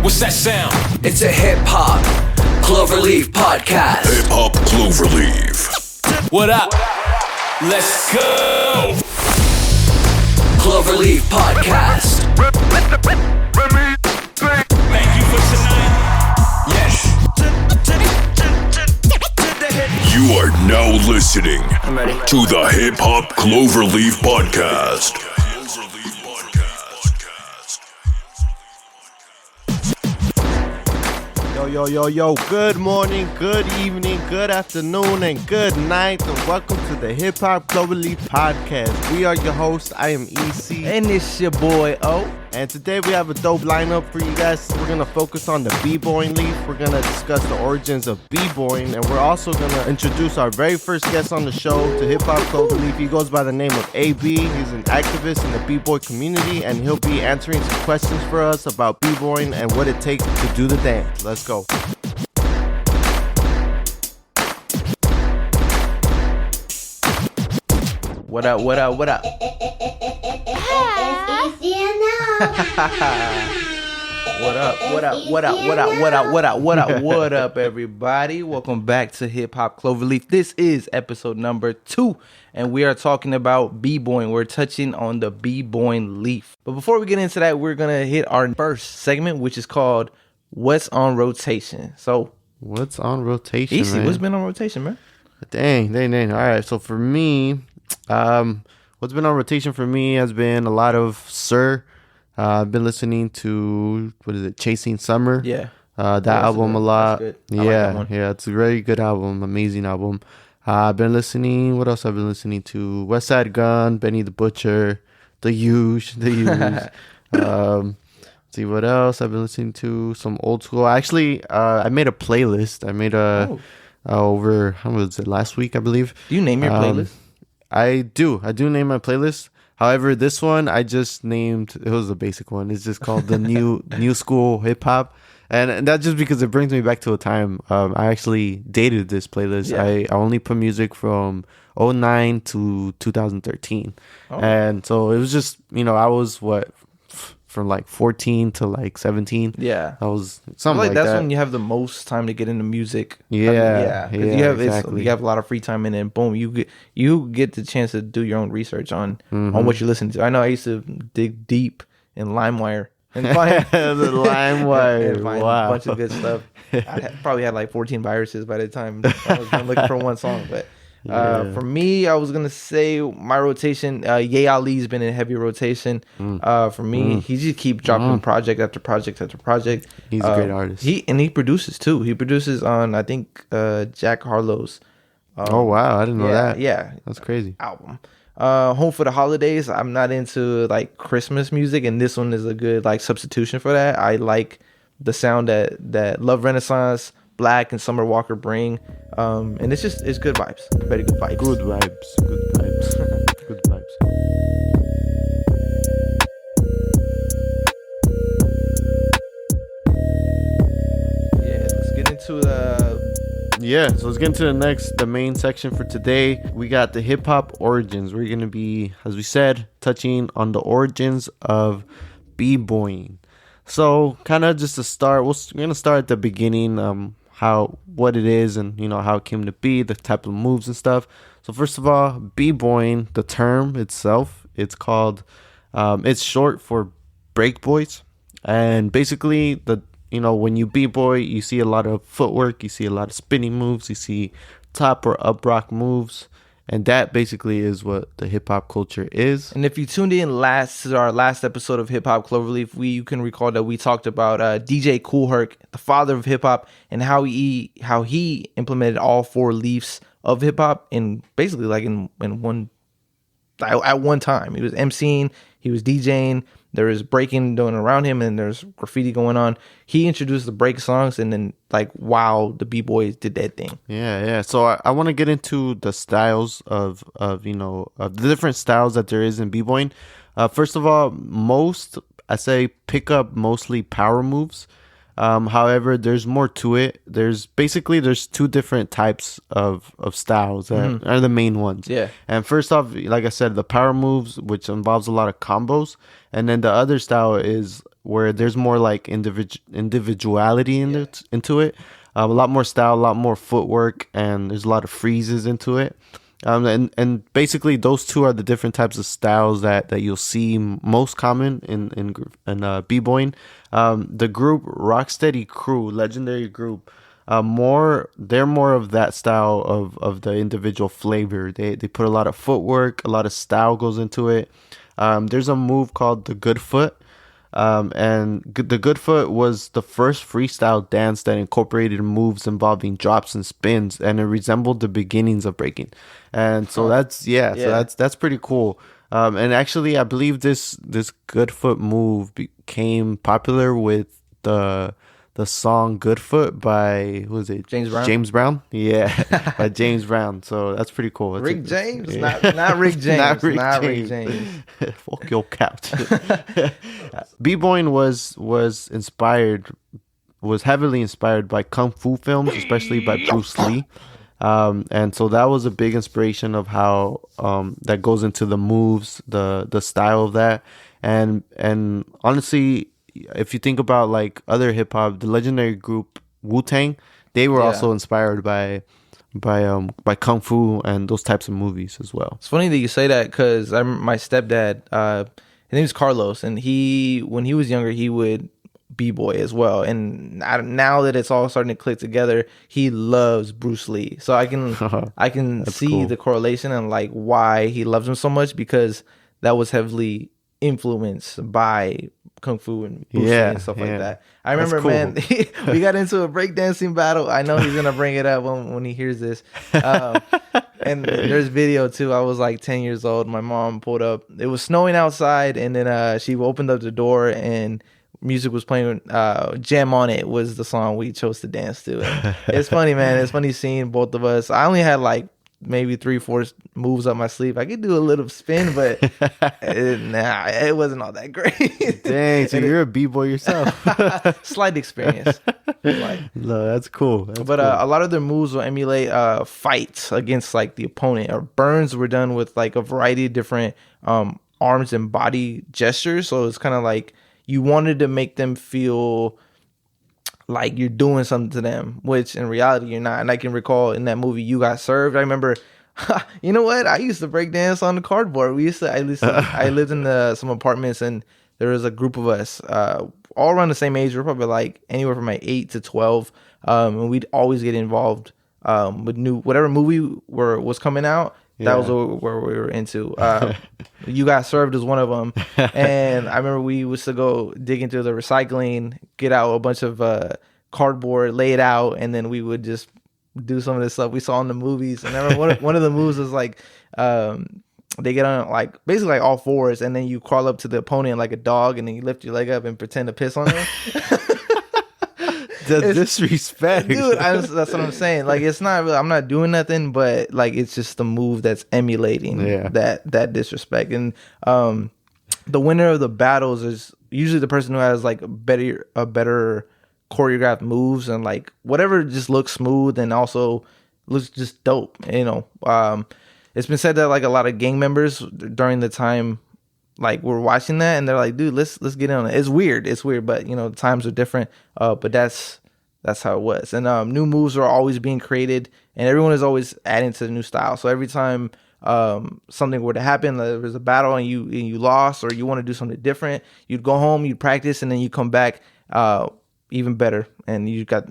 What's that sound? It's a Hip Hop Cloverleaf Podcast. Hip Hop Cloverleaf. What up? Let's go! Cloverleaf Podcast. Thank you for tonight. Yes. You are now listening I'm ready. to the Hip Hop Cloverleaf Podcast. Yo, good morning, good evening, good afternoon, and good night, and welcome to the Hip Hop Cloverleaf Podcast. We are your hosts. I am EC. And it's your boy O. And today we have a dope lineup for you guys. We're going to focus on the B-Boying leaf. We're going to discuss the origins of B-Boying. And we're also going to introduce our very first guest on the show to Hip Hop Cloverleaf. He goes by the name of AB. He's an activist in the B-Boy community. And he'll be answering some questions for us about B-Boying and what it takes to do the dance. Let's go. What up? What up, everybody? Welcome back to Hip Hop Cloverleaf. This is episode number 2, and we are talking about B-Boying. We're touching on the B-Boying leaf. But before we get into that, we're going to hit our first segment, which is called What's on Rotation. So, what's on rotation, Easy, man? what's been on rotation, man? Dang. All right, so for me, what's been on rotation for me has been a lot of Sir. I've been listening to, Chasing Summer. Yeah. That album a lot. That's good. I like that one. Yeah, it's a very good album, amazing album. I've been listening, what else I've been listening to? West Side Gun, Benny the Butcher, The Huge. See what else I've been listening to, some old school. Actually, I made a playlist. I made over, how was it, last week, I believe. Do you name your playlist? I do name my playlist. However, this one I just named, it was a basic one. It's just called the new school hip hop. And that's just because it brings me back to a time. I actually dated this playlist. Yeah. I only put music from 2009 to 2013. Oh. And so it was just, I was from like 14 to like 17. Yeah. I was something like that. That's when you have the most time to get into music. Yeah. You have a lot of free time, and then boom, you get the chance to do your own research on what you listen to. I know I used to dig deep in LimeWire and find the LimeWire. and find Wow. a bunch of good stuff. I probably had like 14 viruses by the time I was looking for one song, but for me, I was gonna say my rotation. Ye Ali's been in heavy rotation. For me, he just keep dropping project after project after project. He's a great artist. He produces too. He produces on, I think, Jack Harlow's. Oh wow, I didn't know that. Yeah, that's crazy. Album. Home for the Holidays. I'm not into like Christmas music, and this one is a good like substitution for that. I like the sound that Love Renaissance, Black, and Summer Walker bring, and it's good vibes, very good vibes. Good vibes. Yeah, let's get into so let's get into the main section for today. We got the hip hop origins. We're gonna be, as we said, touching on the origins of B-Boying. So kind of just to start, we're gonna start at the beginning. What it is, and how it came to be, the type of moves and stuff. So first of all, B-Boying, the term itself, it's called, it's short for breakboys, and basically when you B-boy, you see a lot of footwork, you see a lot of spinning moves, you see top or up rock moves, and that basically is what the hip hop culture is. And if you tuned in to our last episode of Hip Hop Cloverleaf, you can recall that we talked about DJ Kool Herc, the father of hip hop, and how he implemented all 4 leaves of hip hop in basically like in one at one time. He was MCing, he was DJing, there was breaking going around him, and there's graffiti going on. He introduced the break songs, and then the B-boys did that thing. Yeah. So I want to get into the styles of the different styles that there is in B-boying. First of all, I say pick up mostly power moves. However, there's more to it. There's 2 different types of styles that are the main ones. Yeah. And first off, like I said, the power moves, which involves a lot of combos. And then the other style is where there's more like individuality into it. A lot more style, a lot more footwork, and there's a lot of freezes into it. And basically those two are the different types of styles that you'll see most common in b-boying. The group Rocksteady Crew, legendary group, they're more of that style of the individual flavor. They put a lot of footwork, a lot of style goes into it. There's a move called the good foot. And the good foot was the first freestyle dance that incorporated moves involving drops and spins, and it resembled the beginnings of breaking. And so that's pretty cool. And actually, I believe this good foot move became popular with the song "Good Foot" by, who is it? James Brown. Yeah, by James Brown. So that's pretty cool. That's Rick James, not Rick James, not Rick James. Fuck your couch. B-boying was heavily inspired by kung fu films, especially by Bruce Lee. And so that was a big inspiration of how that goes into the moves, the style of that. And honestly, if you think about like other hip hop, the legendary group Wu-Tang, they were also inspired by kung fu and those types of movies as well. It's funny that you say that, because I remember my stepdad, his name is Carlos, and when he was younger, he would b-boy as well. And now that it's all starting to click together, he loves Bruce Lee. So I can see cool. the correlation and like why he loves him so much, because that was heavily influenced by kung fu and Bruce Lee and stuff like that. I remember, cool. man, we got into a breakdancing battle. I know he's gonna bring it up when he hears this. And there's video too. I was like 10 years old. My mom pulled up. It was snowing outside, and then she opened up the door and music was playing. Jam On It was the song we chose to dance to. And it's funny, man. It's funny seeing both of us. I only had like maybe 3-4 moves up my sleeve. I could do a little spin, but it wasn't all that great. Dang, so you're a b-boy yourself. Slight experience. No, that's cool. But a lot of their moves will emulate fights against like the opponent, or burns were done with like a variety of different arms and body gestures. So it's kind of like you wanted to make them feel like you're doing something to them, which in reality you're not. And I can recall in that movie You Got Served, I remember, you know what? I used to break dance on the cardboard. I lived in some apartments, and there was a group of us all around the same age. We're probably like anywhere from like 8 to 12. And we'd always get involved with whatever movie was coming out. That was where we were into. You Got Served is one of them. And I remember we used to go dig into the recycling, get out a bunch of cardboard, lay it out, and then we would just do some of this stuff we saw in the movies. And I remember one of the moves was like, they get on like basically like all fours, and then you crawl up to the opponent like a dog, and then you lift your leg up and pretend to piss on them. The disrespect, dude. That's what I'm saying. Like, it's not really, I'm not doing nothing, but like it's just the move that's emulating that disrespect. And the winner of the battles is usually the person who has like a better choreographed moves, and like whatever just looks smooth and also looks just dope. You know, it's been said that like a lot of gang members during the time like we're watching that, and they're like, dude, let's get in on it. It's weird, but you know, the times are different. But that's how it was. And new moves are always being created, and everyone is always adding to the new style. So every time something were to happen, there was a battle and you lost, or you want to do something different, you'd go home, you'd practice, and then you come back even better, and you got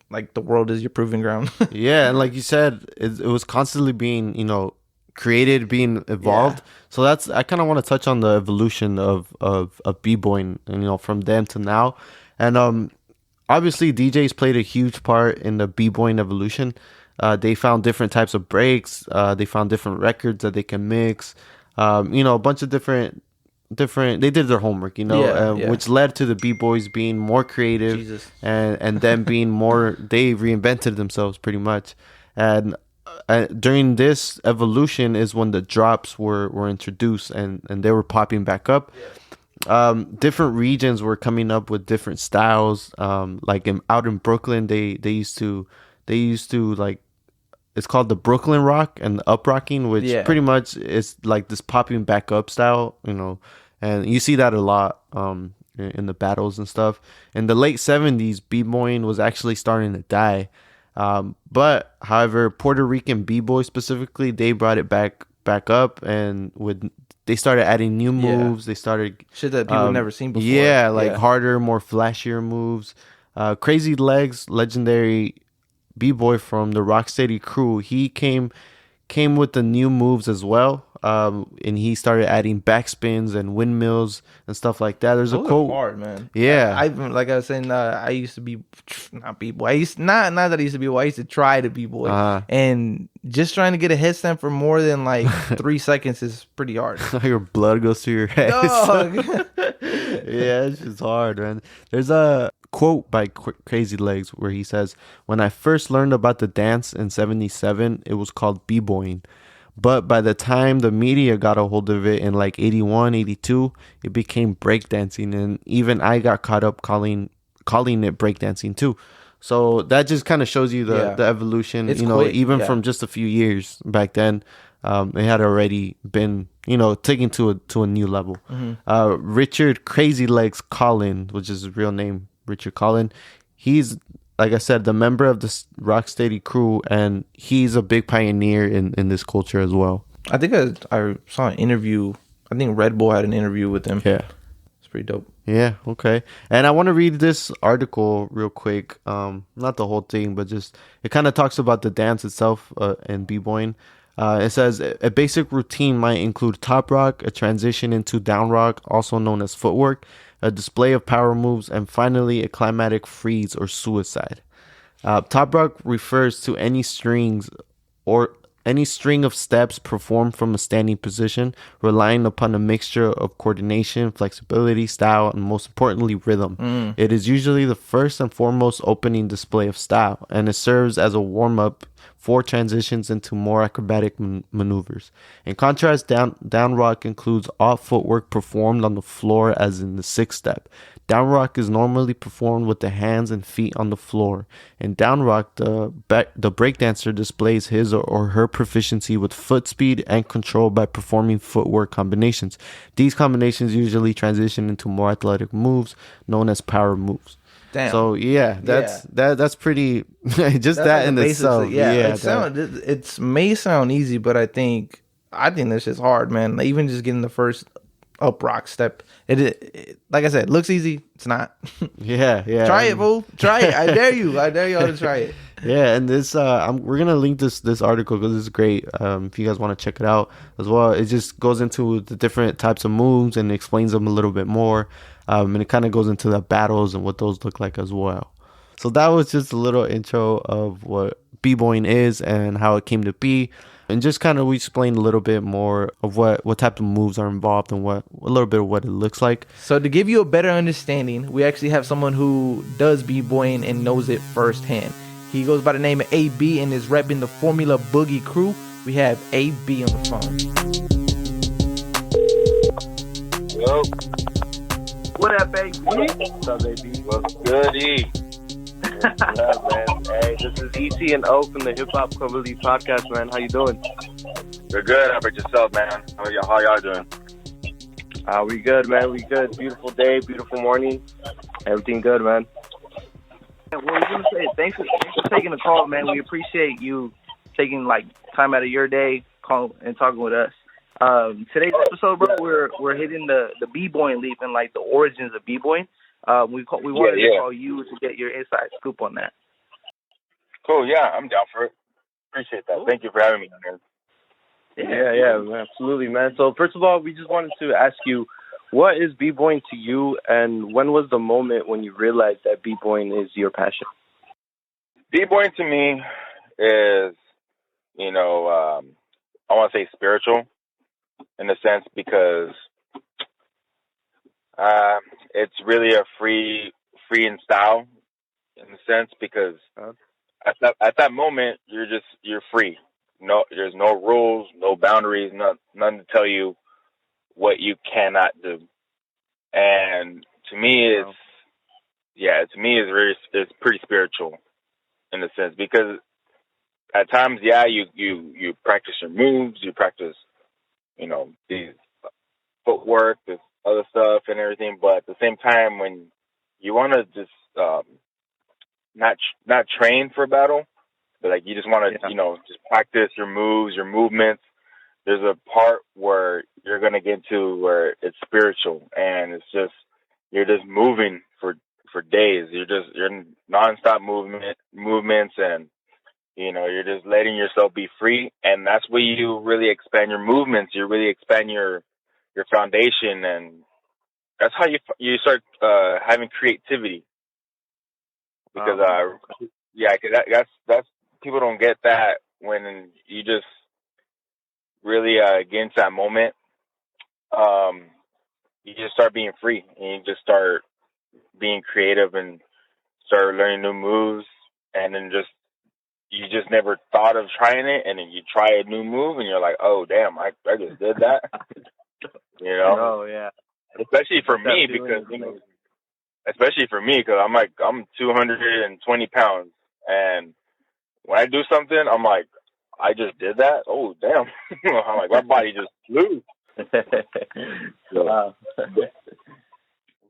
like the world is your proving ground. Yeah, and like you said, it was constantly being, you know, created, being evolved. So I kind of want to touch on the evolution of b-boying, and you know, from then to now. And obviously DJs played a huge part in the b-boying evolution. They found different types of breaks, they found different records that they can mix, you know, a bunch of different they did their homework, you know, which led to the b-boys being more creative. and then being more, they reinvented themselves pretty much. And during this evolution is when the drops were introduced, and they were popping back up. Different regions were coming up with different styles. Like out in Brooklyn, they used to like, it's called the Brooklyn rock and the up rocking, which pretty much is like this popping back up style, you know, and you see that a lot in the battles and stuff. In the late 70s, b-boying was actually starting to die. But however, Puerto Rican b-boy specifically, they brought it back up, and they started adding new moves. They started shit that people never seen before. Yeah, like harder, more flashier moves. Crazy Legs, legendary b-boy from the Rocksteady crew, he came with the new moves as well. And he started adding backspins and windmills and stuff like that. There's Those a quote. are hard, man. Yeah. I like I was saying, I used to be not b-boy. I used not that I used to be. I used to try to b-boy, and just trying to get a headstand for more than like 3 seconds is pretty hard. Your blood goes through your head. Dog. Yeah, it's just hard, man. There's a quote by Crazy Legs where he says, "When I first learned about the dance in 77, it was called b-boying. But by the time the media got a hold of it in like 81, 82, it became breakdancing. And even I got caught up calling it breakdancing too." So that just kind of shows you the evolution, It's quick, even from just a few years back then. It had already been, taken to a new level. Richard Crazy Legs Collin, which is his real name, Richard Collin. He's, like I said, the member of the Rocksteady crew, and he's a big pioneer in this culture as well. I think I saw an interview. I think Red Bull had an interview with him. Yeah. It's pretty dope. Yeah, okay. And I want to read this article real quick. Not the whole thing, but just it kind of talks about the dance itself and b-boying. It says a basic routine might include top rock, a transition into down rock, also known as footwork, a display of power moves, and finally a climatic freeze or suicide. Top rock refers to any strings or any string of steps performed from a standing position, relying upon a mixture of coordination, flexibility, style, and most importantly, rhythm. It is usually the first and foremost opening display of style, and it serves as a warm-up for transitions into more acrobatic maneuvers. In contrast, down rock includes all footwork performed on the floor, as in the sixth step. Down rock is normally performed with the hands and feet on the floor. In down rock, the breakdancer displays his or her proficiency with foot speed and control by performing footwork combinations. These combinations usually transition into more athletic moves known as power moves. Damn. So that's pretty. Just that's that like in itself. It may sound easy, but I think this shit's hard, man. Like, even just getting the first up rock step. It like I said, looks easy. It's not. Yeah. Try it, fool. Try it. I dare you. I dare y'all to try it. Yeah, and this we're gonna link this article because it's great. If you guys want to check it out as well, it just goes into the different types of moves and explains them a little bit more. And it kind of goes into the battles and what those look like as well. So that was just a little intro of what b-boying is and how it came to be. And just kind of we explained a little bit more of what type of moves are involved and a little bit of what it looks like. So to give you a better understanding, we actually have someone who does b-boying and knows it firsthand. He goes by the name of AB and is repping the Formula Boogie crew. We have AB on the phone. Hello. What up, baby? What's up, baby? What's good, E? What's up, man? Hey, this is ET and O from the Hip Hop Cloverleaf Podcast, man. How you doing? We're good. How about yourself, man? How y'all doing? We good, man. We good. Beautiful day, beautiful morning. Everything good, man. Well, we're gonna say thanks for taking the call, man. We appreciate you taking time out of your day, calling and talking with us. Today's episode, bro, we're hitting the b-boying leap and the origins of b-boying. We wanted to call you to get your inside scoop on that. Cool. Yeah, I'm down for it. Appreciate that. Cool. Thank you for having me, man. Yeah, absolutely, man. So first of all, we just wanted to ask you, what is b-boying to you, and when was the moment when you realized that b-boying is your passion? B-boying to me is, I want to say spiritual in a sense because it's really a free in style in a sense because at that moment you're free. No, there's no rules, no boundaries, none to tell you what you cannot do. And to me, it's pretty spiritual in a sense because at times, you practice your moves, you practice, these footwork, this other stuff and everything, but at the same time, when you want to just not train for battle, but like you just want to just practice your moves, your movements. There's a part where you're gonna get to where it's spiritual, and it's just you're just moving for days. You're nonstop movements, and you're just letting yourself be free, and that's where you really expand your movements. You really expand your foundation, and that's how you start having creativity. Because that's people don't get that when you just really get into that moment. You just start being free, and you just start being creative and start learning new moves, and then you just never thought of trying it, and then you try a new move, and you're like, oh damn, I just did that. Oh yeah. Especially for me because I'm 220 pounds, and when I do something, I'm like, I just did that. Oh damn! I'm like, my body just flew. Wow.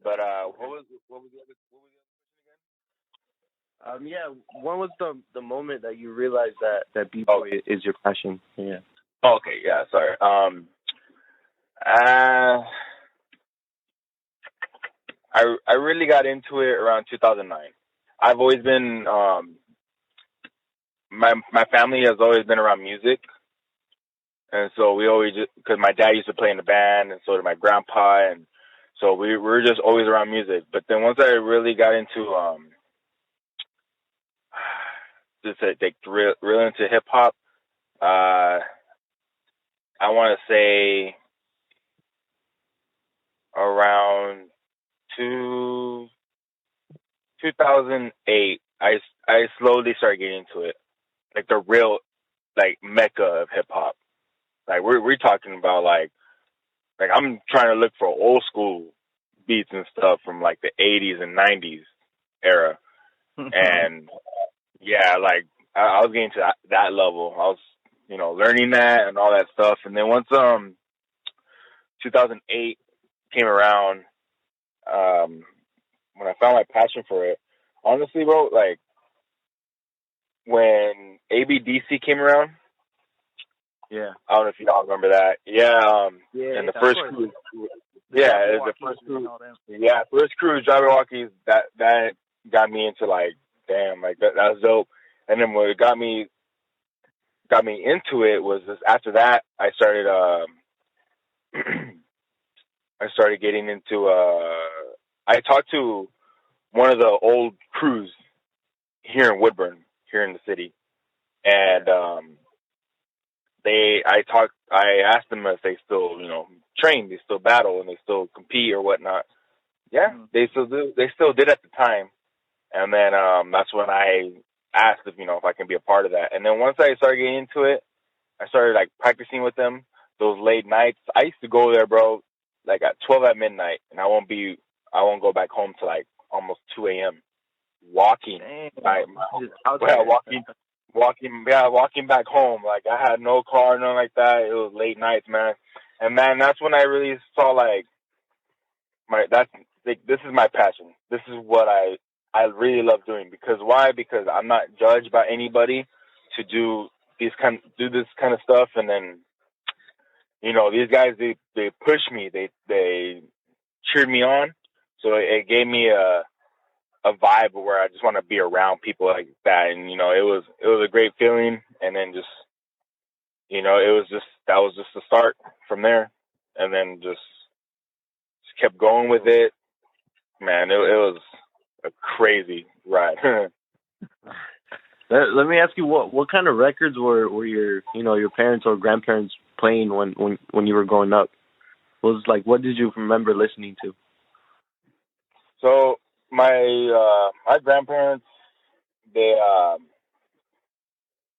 But what was the other question again? When was the moment that you realized that b-boy is your passion? Yeah. Oh, okay, yeah, sorry. I really got into it around 2009. I've always been my family has always been around music, and so we always, because my dad used to play in the band, and so did my grandpa, and so we were just always around music. But then once I really got into just like real into hip hop, I want to say around 2008, I slowly started getting into it, like the real like mecca of hip hop. Like we're talking about like I'm trying to look for old school beats and stuff from like the 80s and 90s era, and yeah, like I was getting to that level. I was learning that and all that stuff, and then once 2008 came around, when I found my passion for it, honestly, bro, like when ABDC came around, yeah, I don't know if you all remember that, and the first crew, first crew, Driver Walkies, that got me into like, damn, like that was dope. And then what got me into it was just after that, I started getting into I talked to one of the old crews here in Woodburn, here in the city, and I asked them if they still train, they still battle, and they still compete or whatnot. Yeah, they still do. They still did at the time, and then that's when I asked if I can be a part of that. And then once I started getting into it, I started like practicing with them those late nights. I used to go there, bro, like at 12 at midnight, and I won't go back home till like almost 2 a.m. walking. Walking back home. Like I had no car, nothing like that. It was late nights, man. And man, that's when I really saw like this is my passion. This is what I really love doing. Because why? Because I'm not judged by anybody to do this kind of stuff. And then, these guys, they push me. They cheered me on. So it gave me a vibe where I just want to be around people like that. And, it was a great feeling. And then just, that was just the start from there. And then just kept going with it. Man, it was a crazy ride. Let me ask you, what kind of records were your parents or grandparents playing when you were growing up? What did you remember listening to? So my grandparents,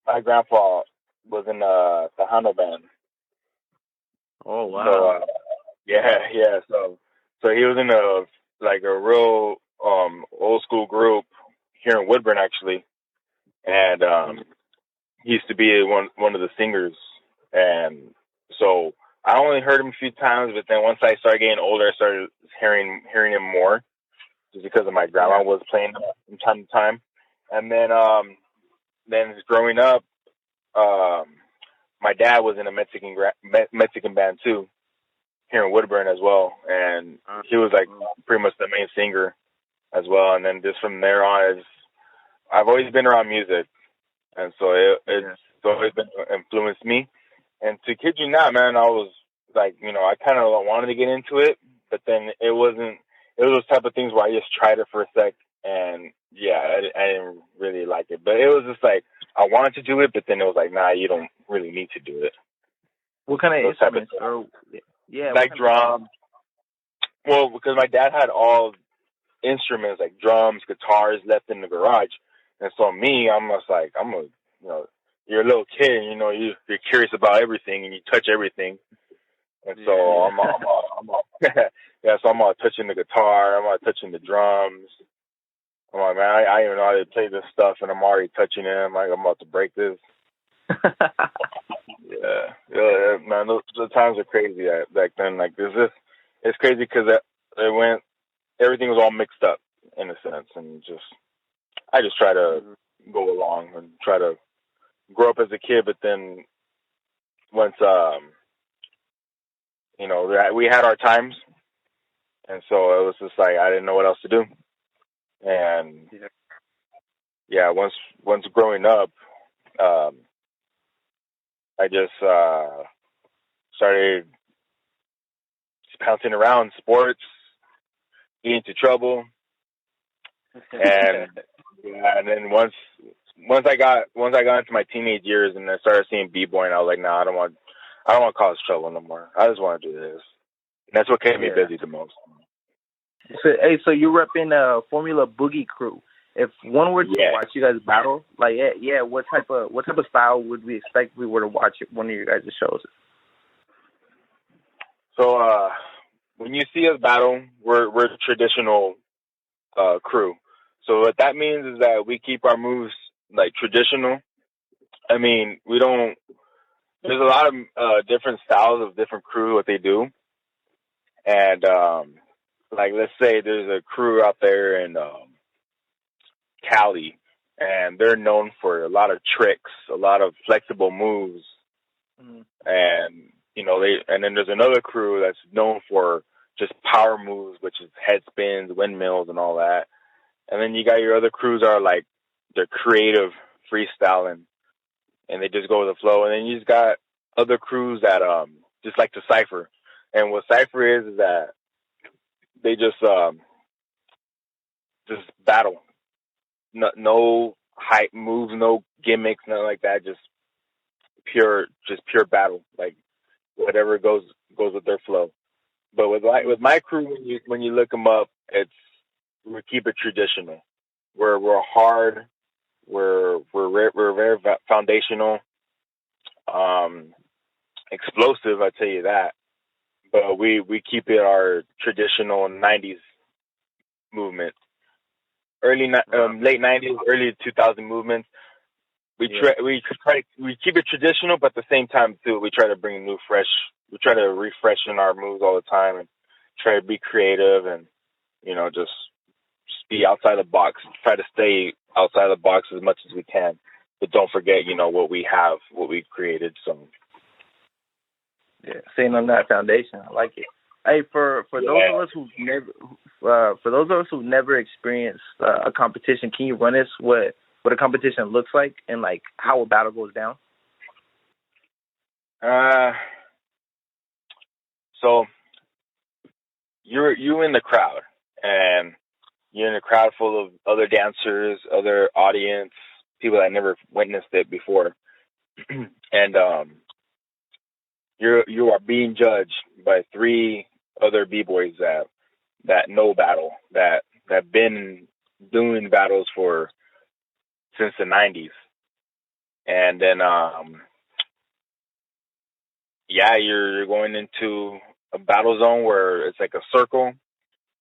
my grandpa was in the Hano band. Oh wow! So, yeah. So he was in a real old school group here in Woodburn, actually, and he used to be one of the singers. And so I only heard him a few times, but then once I started getting older, I started hearing him more, just because of my grandma was playing from time to time. And then growing up, my dad was in a Mexican band too, here in Woodburn as well, and he was like pretty much the main singer as well. And then just from there on, I've always been around music, and so it's always been influenced me. And to kid you not, man, I was like, I kind of wanted to get into it, but then it was those type of things where I just tried it for a sec, and I didn't really like it. But it was just like, I wanted to do it, but then it was like, nah, you don't really need to do it. What kind of instruments? Like drums. Well, because my dad had all instruments, like drums, guitars, left in the garage. And so I'm just like, you're a little kid, and, you're curious about everything, and you touch everything. And so I'm all touching the guitar, I'm all touching the drums. I'm like, man, I even know how to play this stuff, and I'm already touching it. I'm like, I'm about to break this. Yeah, man, the times are crazy back then. Like, it's crazy because everything was all mixed up in a sense, and I just try to go along and try to grow up as a kid. But then once, we had our times, and so it was just like I didn't know what else to do. And once growing up, I just started bouncing around sports, getting into trouble, and and then once I got into my teenage years and I started seeing b-boying, I was like, nah, I don't want to cause trouble no more. I just want to do this. And that's what kept me busy the most. So you're repping Formula Boogie Crew. If one were to watch you guys battle, like what type of style would we expect if we were to watch one of your guys' shows? So when you see us battle, we're a traditional crew. So what that means is that we keep our moves like traditional. I mean, we don't. There's a lot of different styles of different crew what they do, and like let's say there's a crew out there in Cali, and they're known for a lot of tricks, a lot of flexible moves, and and then there's another crew that's known for just power moves, which is head spins, windmills, and all that. And then you got your other crews are like they're creative, freestyling, and they just go with the flow. And then you just got other crews that just like to cipher. And what cipher is that they just battle. No hype moves, no gimmicks, nothing like that. Just pure battle. Like whatever goes with their flow. But with my crew, when you look them up, we keep it traditional. We're hard. We're very foundational. Explosive, I tell you that. But we keep it our traditional '90s movement. Late '90s, early 2000 movements. We keep it traditional, but at the same time too, we try to bring new fresh. We try to refreshen our moves all the time and try to be creative and just be outside the box. Try to stay outside the box as much as we can, but don't forget what we have, what we've created. So staying on that foundation, I like it. Hey, for those of us who never experienced a competition, can you run us what a competition looks like and like how a battle goes down? So you're in the crowd, and you're in a crowd full of other dancers, other audience, people that never witnessed it before, and you are being judged by 3 other b-boys that know battle, that have been doing battles since the 90s, and then you're going into a battle zone where it's like a circle,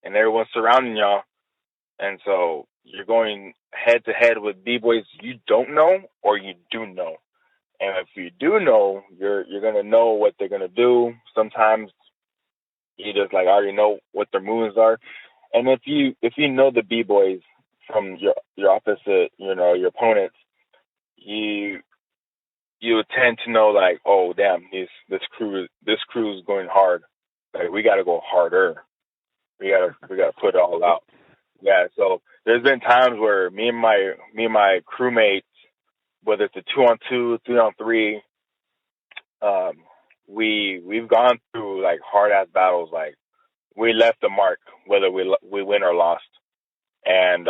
and everyone's surrounding y'all, and so you're going head to head with b-boys you don't know or you do know, And if you do know, you're gonna know what they're gonna do. Sometimes you just like already know what their moves are. And if you know the b-boys from your opposite, your opponents, you tend to know like, oh damn, this crew is going hard. Like we gotta go harder. We gotta put it all out. Yeah, so there's been times where me and my crewmates, whether it's a 2-on-2, 3-on-3, we've gone through like hard ass battles. Like we left the mark, whether we win or lost, and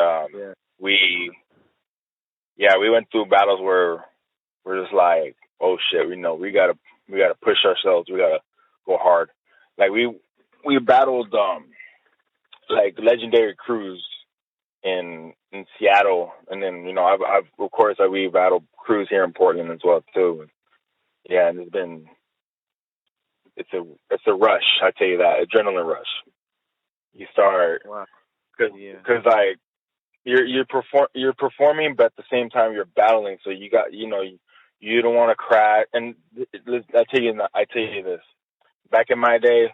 we went through battles where we're just like, oh shit, we gotta push ourselves. We gotta go hard. Like we battled like legendary crews in Seattle, and then I've of course we battled crews here in Portland as well too. And, yeah, and it's a rush. I tell you that, adrenaline rush. You start because like you're performing, but at the same time you're battling. So you got you don't want to cry. And I tell you this. Back in my day,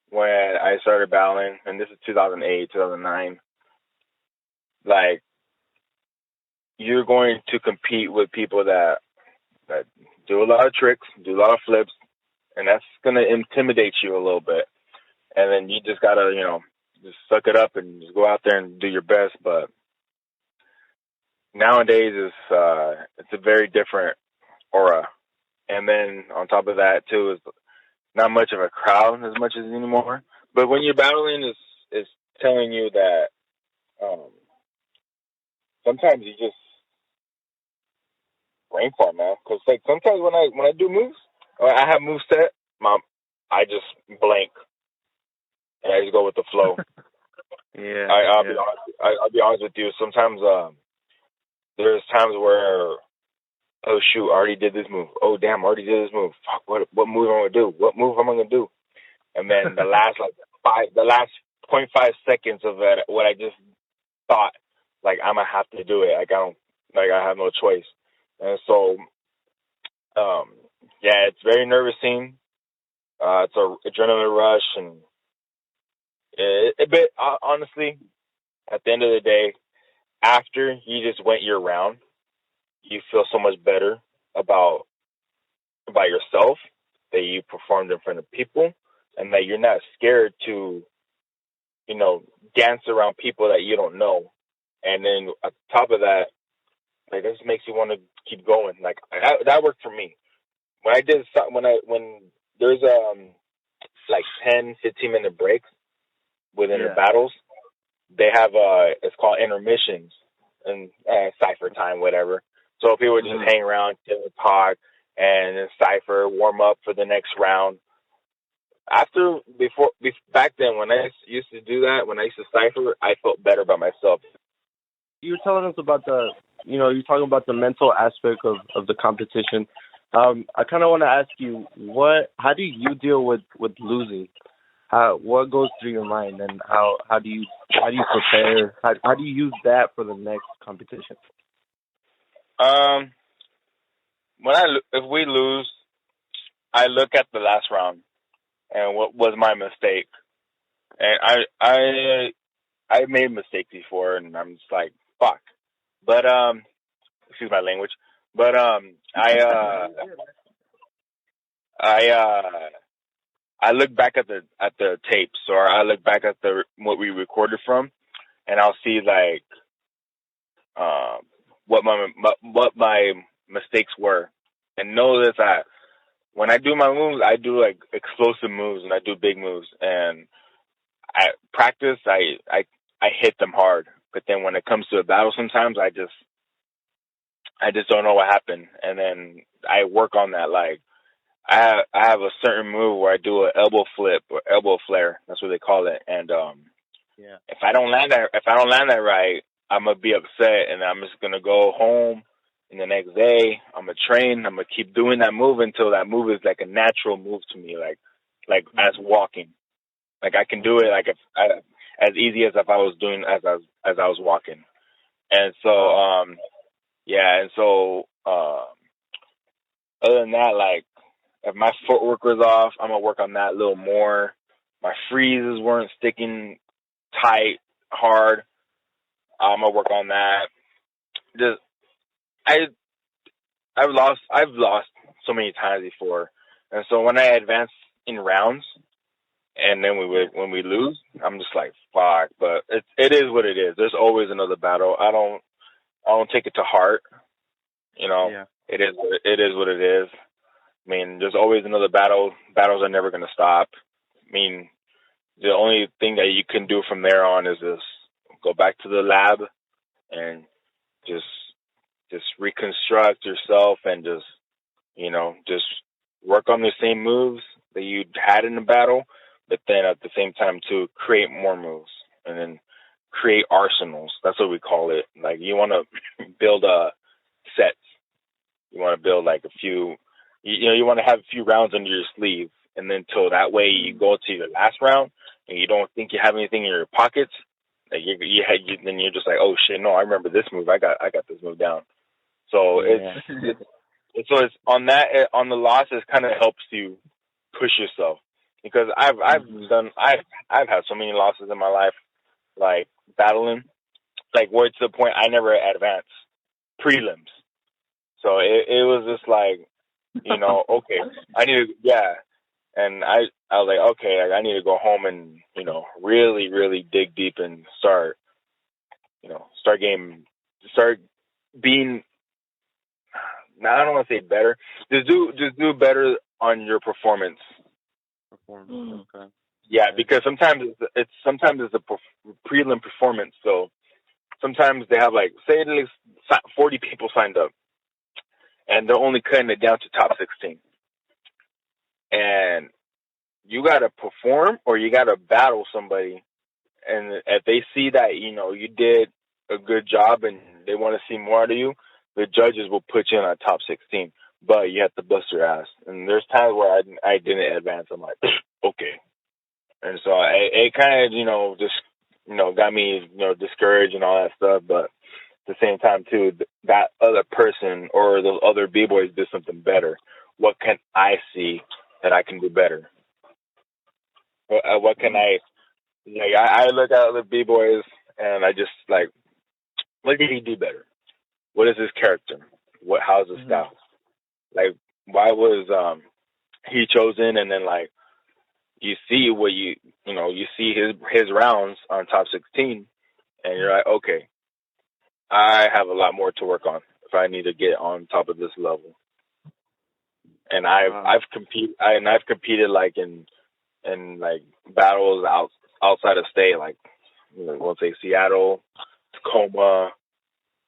when I started battling, and this is 2008, 2009, like you're going to compete with people that do a lot of tricks, do a lot of flips, and that's going to intimidate you a little bit. And then you just got to, just suck it up and just go out there and do your best. But nowadays it's a very different aura. And then on top of that too is not much of a crowd as much as anymore. But when you're battling, it's telling you that sometimes you just brain fart, man. Because like sometimes when I do moves, or I have moves set, I just blank and I just go with the flow. Yeah, I'll be honest with you. Sometimes there's times where, oh shoot, I already did this move. Oh damn, I already did this move. Fuck, what move am I gonna do? What move am I gonna do? And then the last 0.5 seconds of that, what I just thought, like I'm gonna have to do it. I have no choice. And so, it's very nerve-wracking. It's a adrenaline rush, and a bit honestly. At the end of the day, after you just went your round, you feel so much better about yourself, that you performed in front of people, and that you're not scared to, dance around people that you don't know. And then on top of that, like this makes you want to keep going. Like that worked for me. When there's like 10, 15-minute breaks within the battles, they have it's called intermissions and cipher time, whatever. So people just hang around, talk, and then cipher, warm up for the next round. Back then, when I used to do that, when I used to cipher, I felt better about myself. You were telling us about you're talking about the mental aspect of the competition. I kind of want to ask you, how do you deal with losing? What goes through your mind, and how do you prepare? How do you use that for the next competition? If we lose, I look at the last round and what was my mistake. And I made mistakes before, and I'm just like, fuck. But excuse my language. But I look back at the tapes, or I look back at what we recorded from, and I'll see like what my mistakes were, and know that when I do my moves, I do like explosive moves and I do big moves, and I practice, I hit them hard. But then when it comes to a battle, sometimes I just don't know what happened, and then I work on that. Like I have a certain move where I do an elbow flip or elbow flare. That's what they call it. And if I don't land that right, I'm gonna be upset, and I'm just gonna go home. And the next day, I'm gonna train. I'm gonna keep doing that move until that move is like a natural move to me, like as walking. Like I can do it like as easy as if I was doing as I was walking. And so other than that, like, if my footwork was off, I'm gonna work on that a little more. My freezes weren't sticking tight, hard. I'm gonna work on that. Just I've lost so many times before, and so when I advance in rounds, and then when we lose, I'm just like, fuck. But it is what it is. There's always another battle. I don't take it to heart. You know, it is what it is. I mean, there's always another battle. Battles are never gonna stop. I mean, the only thing that you can do from there on is just go back to the lab and just reconstruct yourself and just, you know, just work on the same moves that you had in the battle, but then at the same time to create more moves and then create arsenals. That's what we call it. Like, you want to build sets. You want to build like a few, you want to have a few rounds under your sleeve, and then till that way you go to your last round and you don't think you have anything in your pockets. Like then you're just like, oh shit, no, I remember this move. I got this move down. So it's on the losses kind of helps you push yourself, because I've had so many losses in my life, like battling, like where to the point I never advanced prelims. So it was just like, you know, okay, I need to, and I was like, okay, I need to go home and, you know, really, really dig deep and start being, I don't want to say better. Just do better on your performance. Okay. Yeah, because sometimes it's a prelim performance. So sometimes they have, like, say at least 40 people signed up, and they're only cutting it down to top 16. And you got to perform or you got to battle somebody. And if they see that, you know, you did a good job and they want to see more out of you, the judges will put you in a top 16. But you have to bust your ass. And there's times where I didn't advance. I'm like, okay. And so it kind of, you know, just, you know, got me, you know, discouraged and all that stuff. But at the same time, too, that other person or those other B-boys did something better. What can I see that I can do better? What can I look at other B-boys and I just like, what did he do better? What is his character? How's his style? Like, why was he chosen? And then, like, you see what you see his rounds on top 16, and you're like, okay, I have a lot more to work on if I need to get on top of this level. And I've competed like in like battles outside of state, like, you know, let's say Seattle, Tacoma,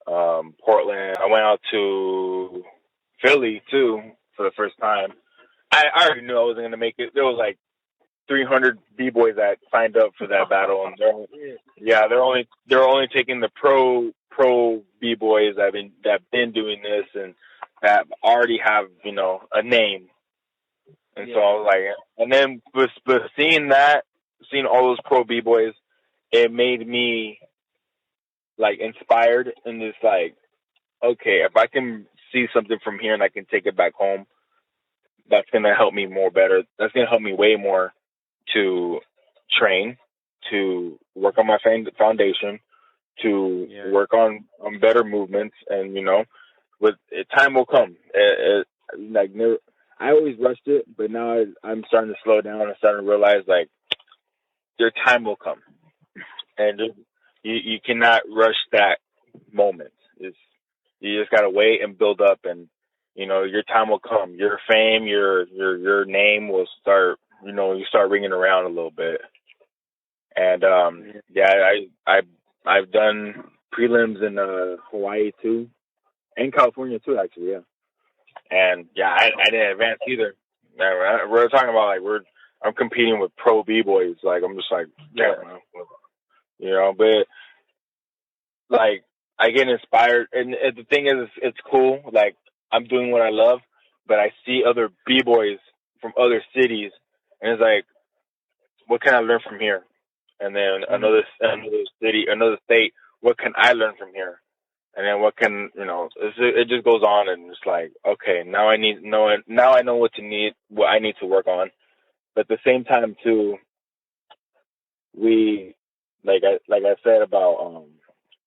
Portland. I went out to Philly too for the first time. I already knew I wasn't gonna make it. There was like 300 B-boys that signed up for that battle, and they're only taking the pro B-boys that have been doing this and that already have, you know, a name. And so I was like, and then but seeing all those pro B-boys, it made me like inspired and just like, okay, if I can see something from here and I can take it back home, that's going to help me better. That's going to help me way more to train, to work on my foundation, to work on better movements. And, you know, time will come. I always rushed it, but now I'm starting to slow down and starting to realize, like, your time will come. And you cannot rush that moment. You just got to wait and build up, and, you know, your time will come. Your fame, your name will start, you know, you start ringing around a little bit. And, I've done prelims in Hawaii too, and California too, actually, yeah. And I didn't advance either. We're talking about, like, I'm competing with pro B-boys. Like, I'm just like, man, you know, but like, I get inspired, and the thing is, it's cool. Like, I'm doing what I love, but I see other B-boys from other cities, and it's like, what can I learn from here? And then another city, another state, what can I learn from here? And then what can, it just goes on, and it's like, okay, now I know what I need to work on. But at the same time too, we, like I said about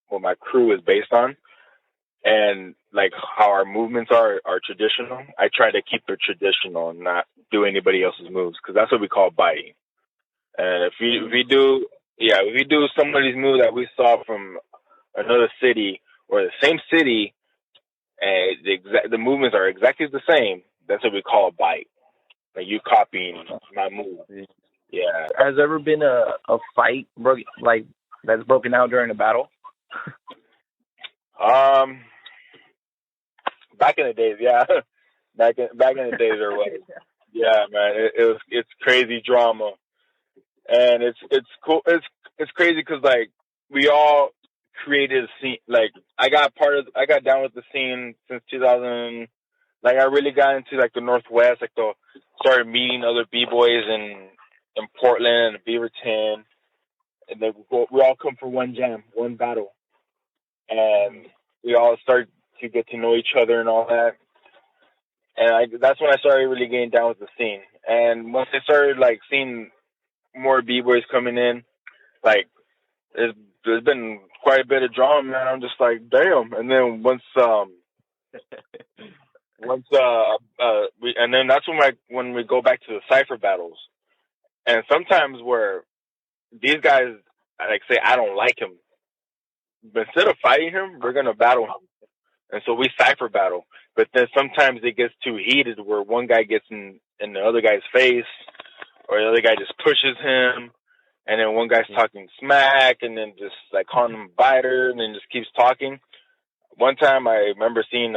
what my crew is based on, and like how our movements are traditional. I try to keep it traditional and not do anybody else's moves, because that's what we call biting. And if we do somebody's move that we saw from another city or the same city, and the movements are exactly the same, that's what we call a bite. Like you copying my move. Yeah. Has there ever been a fight that's broken out during a battle? Back in the days, yeah. back in the days, there was. Yeah, man. It's crazy drama, and it's cool. It's crazy because like we all created a scene. Like I got down with the scene since 2000. Like I really got into like the Northwest. Like started meeting other b-boys in Portland and Beaverton, and then we all come for one jam, one battle, and we all started to get to know each other and all that. And that's when I started really getting down with the scene. And once I started like seeing more b-boys coming in, like there's been quite a bit of drama, man. I'm just like, damn. And then and then that's when we go back to the cypher battles. And sometimes where these guys like say I don't like him, but instead of fighting him, we're gonna battle him. And so we cypher battle. But then sometimes it gets too heated where one guy gets in the other guy's face, or the other guy just pushes him, and then one guy's talking smack, and then just like calling him a biter, and then just keeps talking. One time I remember seeing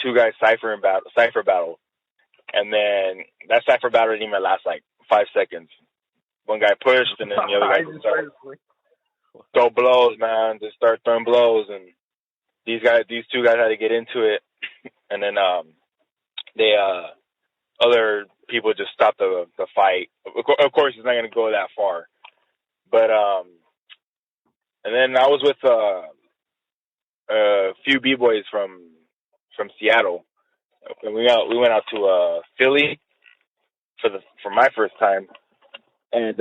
two guys cypher battle, and then that cypher battle didn't even last like 5 seconds. One guy pushed, and then the other guy just started throw blows, man. Just start throwing blows, and these two guys had to get into it, and then other people just stopped the fight. Of course, it's not going to go that far, but and then I was with a few b-boys from Seattle, and we went out to Philly for my first time, and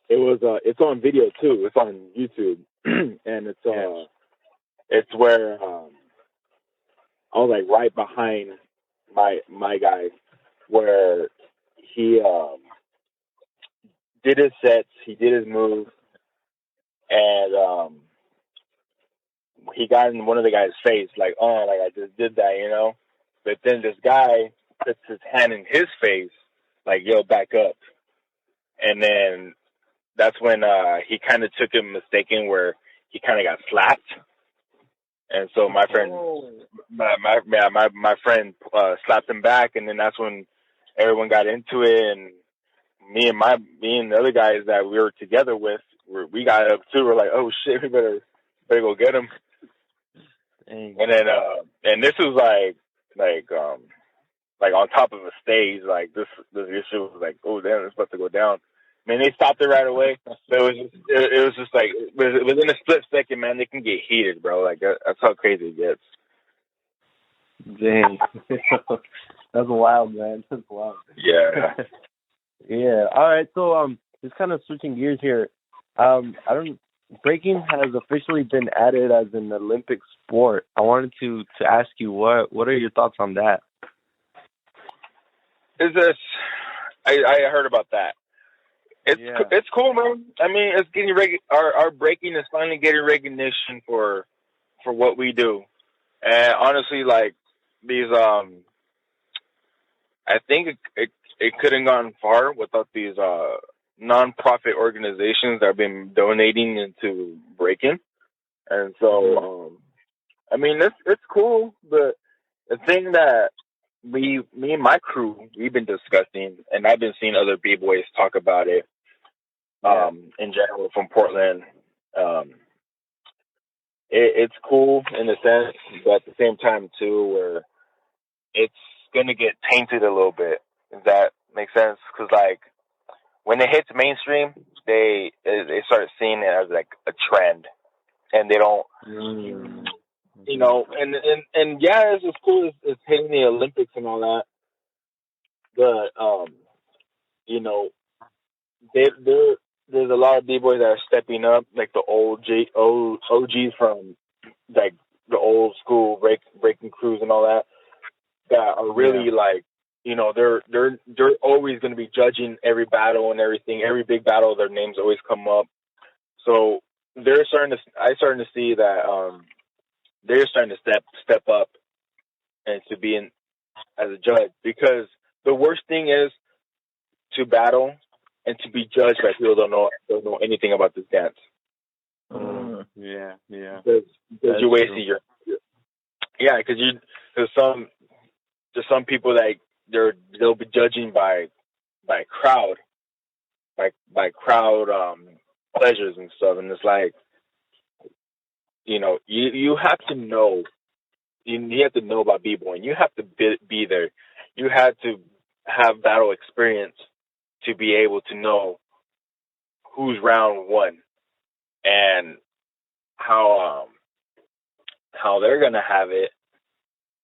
it's on video too. It's on YouTube, and it's where I was like right behind my guy, where he did his sets, he did his move, and he got in one of the guy's face, like, oh, like I just did that, But then this guy puts his hand in his face, like, yo, back up. And then that's when he kind of took it mistaken, where he kind of got slapped. And so my friend, my friend slapped him back, and then that's when everyone got into it. And me and the other guys that we were together with, we got up too. We're like, oh shit, we better go get him. And then and this was like on top of a stage. Like this issue was like, oh damn, it's about to go down. I mean, they stopped it right away. But it was just like within a split second, man, they can get heated, bro. Like that's how crazy it gets. Dang, that's wild, man. That's wild. Yeah. Yeah. All right. So just kind of switching gears here. Breaking has officially been added as an Olympic sport. I wanted to ask you what are your thoughts on that? I heard about that. It's cool, man. I mean, it's getting our breaking is finally getting recognition for what we do. And honestly, like these I think it couldn't gone far without these non-profit organizations that have been donating into breaking. And so I mean, it's cool, but the thing that me and my crew, we've been discussing, and I've been seeing other b-boys talk about it in general from Portland. It's cool in a sense, but at the same time too, where it's gonna get tainted a little bit. Does that make sense? Because like when it hits mainstream, they start seeing it as like a trend, and they don't, you know, and yeah, it's as cool as hitting the Olympics and all that, but you know, there's a lot of b-boys that are stepping up, like the OGs from like the old school breaking crews and all that are really like, you know, they're always going to be judging every battle and everything. Every big battle, their names always come up. So I'm starting to see that they're starting to step up and to be in as a judge, because the worst thing is to battle and to be judged by people who don't know anything about this dance. Yeah. Because you're wasting your because there's some people that they'll be judging by crowd pleasures and stuff, and it's like, you know, you have to know. You have to know about b-boying. You have to be there. You have to have battle experience to be able to know who's round one and how they're gonna have it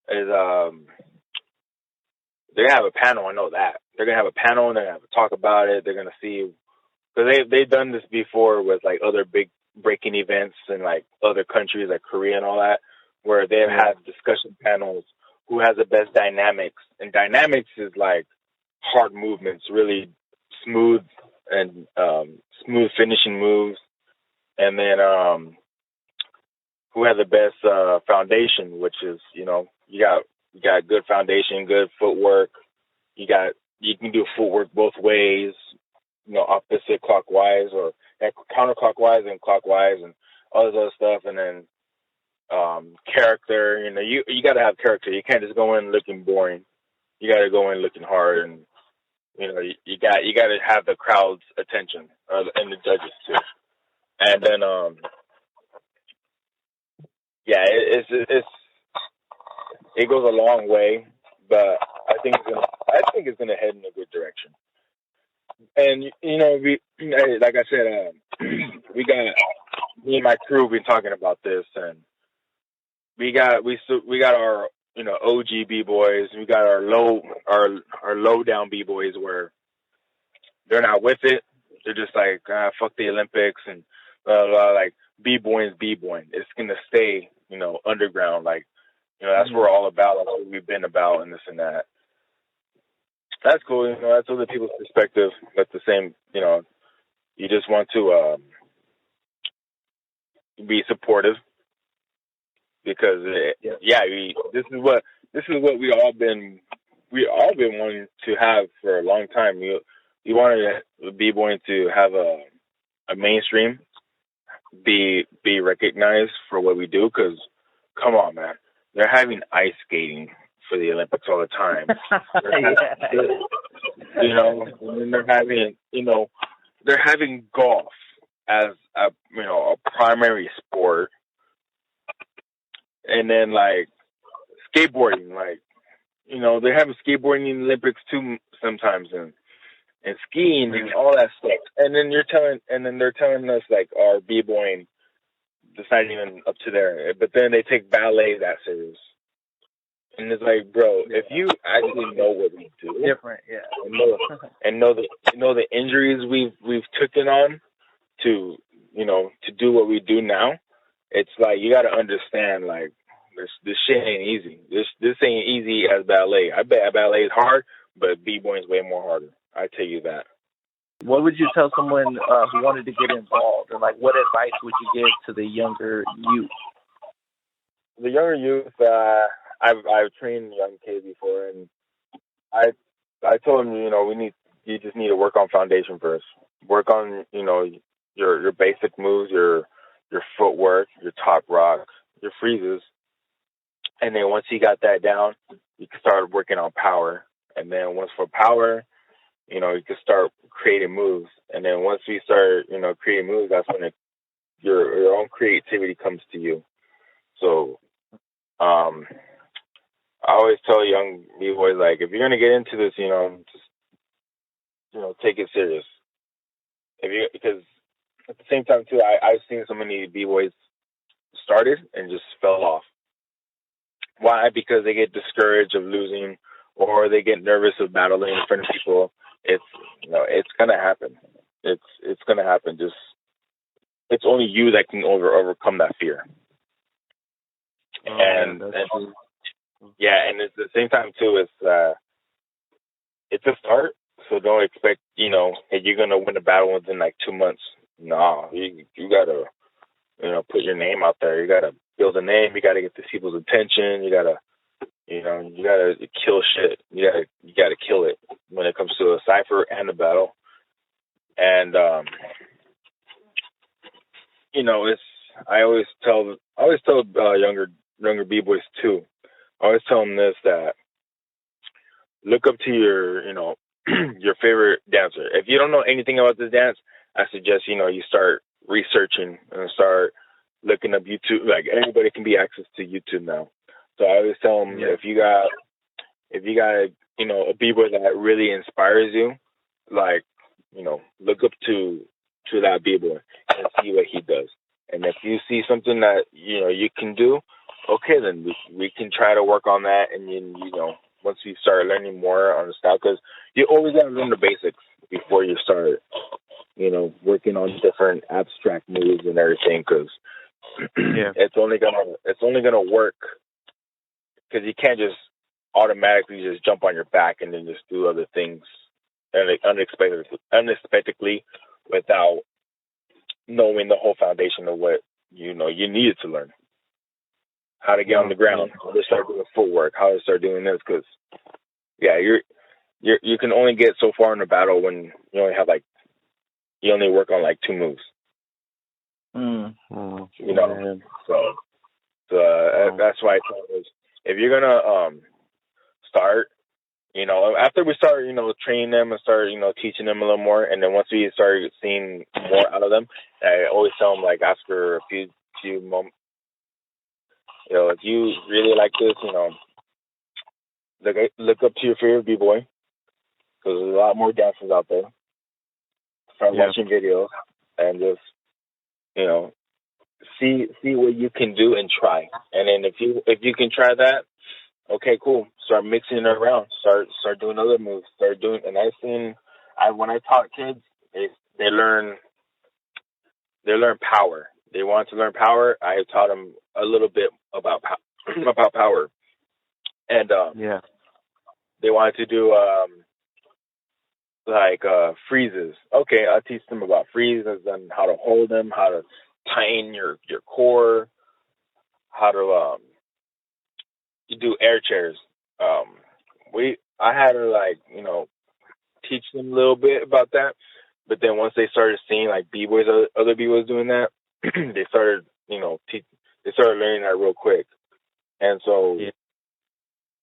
is they're gonna have a panel. I know that they're gonna have a panel and they're gonna have to talk about it. They're gonna see, because they've done this before with like other big breaking events in like other countries like Korea and all that, where they've had discussion panels who has the best dynamics, and dynamics is like hard movements, really smooth and smooth finishing moves, and then who has the best foundation, which is, you know, you got good foundation, good footwork. You can do footwork both ways, you know, opposite clockwise or counterclockwise and clockwise and all this other stuff, and then character. You know, you got to have character. You can't just go in looking boring. You got to go in looking hard, and you know, you got to have the crowd's attention and the judges too. And then it goes a long way, but I think it's gonna head in a good direction. And you know, like I said, we got me and my crew been talking about this, and we got our, you know, OG b-boys. We got our low down b-boys where they're not with it. They're just like, fuck the Olympics and blah, blah, like b-boying's b-boying. It's gonna stay, you know, underground. Like, you know, that's what we're all about. That's what we've been about, and this and that. That's cool. You know, that's other people's perspective. But the same, you know, you just want to be supportive, because this is what we all been wanting to have for a long time. We wanted b-boying to have a mainstream, be recognized for what we do. Because come on, man, they're having ice skating for the Olympics all the time. You know, and they're having golf as a primary sport, and then like skateboarding, like, you know, they're having skateboarding in the Olympics too sometimes, and skiing and all that stuff. And then they're telling us like our b-boying, it's not even up to there. But then they take ballet that serious. And it's like, bro, if you actually know what we do, different, and know the injuries we've taken on to, you know, to do what we do now, it's like you got to understand, like, this shit ain't easy. This ain't easy as ballet. I bet ballet is hard, but b-boying is way more harder. I tell you that. What would you tell someone who wanted to get involved, or like, what advice would you give to the younger youth? The younger youth, I've trained young kids before, and I told them, you know, you just need to work on foundation first. Work on, you know, your basic moves, your footwork, your top rocks, your freezes, and then once you got that down, you can start working on power. And then once for power, you know, you can start creating moves. And then once we start, you know, creating moves, that's when your own creativity comes to you. So, I always tell young b-boys, like, if you're gonna get into this, you know, just, you know, take it serious. Because at the same time too, I've seen so many b-boys started and just fell off. Why? Because they get discouraged of losing, or they get nervous of battling in front of people. It's gonna happen. It's gonna happen. Just it's only you that can overcome that fear. And at the same time too, it's a start. So don't expect, hey, you're gonna win a battle within like 2 months. No, you gotta, put your name out there. You gotta build a name. You gotta get the people's attention. You gotta kill shit. You gotta kill it when it comes to a cipher and a battle. And I always tell younger b-boys too. I always tell them this, that look up to your your favorite dancer. If you don't know anything about this dance, I suggest you start researching and start looking up YouTube. Like everybody can be access to YouTube now. So I always tell them if you got a b-boy that really inspires you, like look up to that b-boy and see what he does. And if you see something that you can do, okay, then we can try to work on that. And then once you start learning more on the style, because you always got to learn the basics before you start, working on different abstract moves and everything. Because it's only gonna work because you can't just automatically just jump on your back and then just do other things unexpectedly without knowing the whole foundation of what you needed to learn. How to get on the ground, how to start doing footwork, how to start doing this, because you can only get so far in a battle when you only work on like 2 moves. So that's why I tell them is if you're gonna start, after we start training them and start teaching them a little more, and then once we start seeing more out of them, I always tell them, like, after a few moments, if you really like this, look up to your favorite b-boy, because there's a lot more dancers out there. Start watching videos and just see what you can do and try. And then if you can try that, okay, cool. Start mixing it around. Start doing other moves. And when I taught kids, they learn power. They want to learn power. I taught them a little bit about power, and they wanted to do freezes. Okay, I'll teach them about freezes and how to hold them, how to tighten your core, how to you do air chairs. I had to teach them a little bit about that, but then once they started seeing like b-boys, other b-boys doing that, they started they started learning that real quick. And so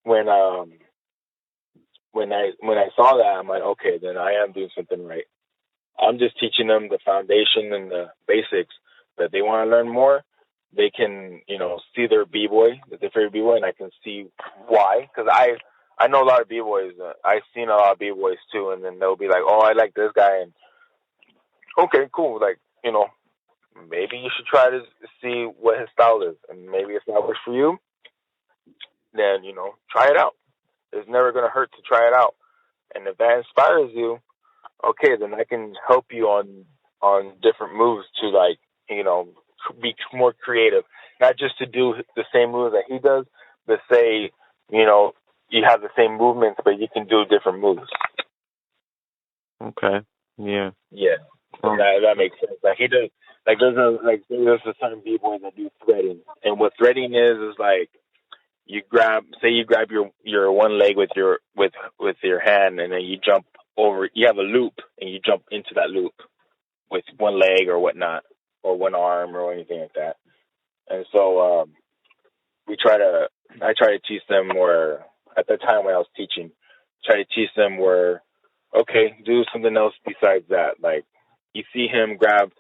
when I saw that, I'm like, okay, then I am doing something right. I'm just teaching them the foundation and the basics. But they want to learn more, they can, see their b-boy, their favorite b-boy, and I can see why. Because I know a lot of b-boys. I've seen a lot of b-boys too, and then they'll be like, oh, I like this guy. And okay, cool. Like, maybe you should try to see what his style is. And maybe if that works for you, then, try it out. It's never going to hurt to try it out. And if that inspires you, okay, then I can help you on different moves to, be more creative. Not just to do the same moves that he does, but say, you have the same movements, but you can do different moves. Okay. Yeah. Yeah. That makes sense. Like he does. There's a certain b-boy that do threading, and what threading is like you grab your one leg with your hand, and then you jump over. You have a loop, and you jump into that loop with one leg or whatnot, or one arm or anything like that. And so I try to teach them where at the time when I was teaching, try to teach them where okay, do something else besides that. Like you see him grab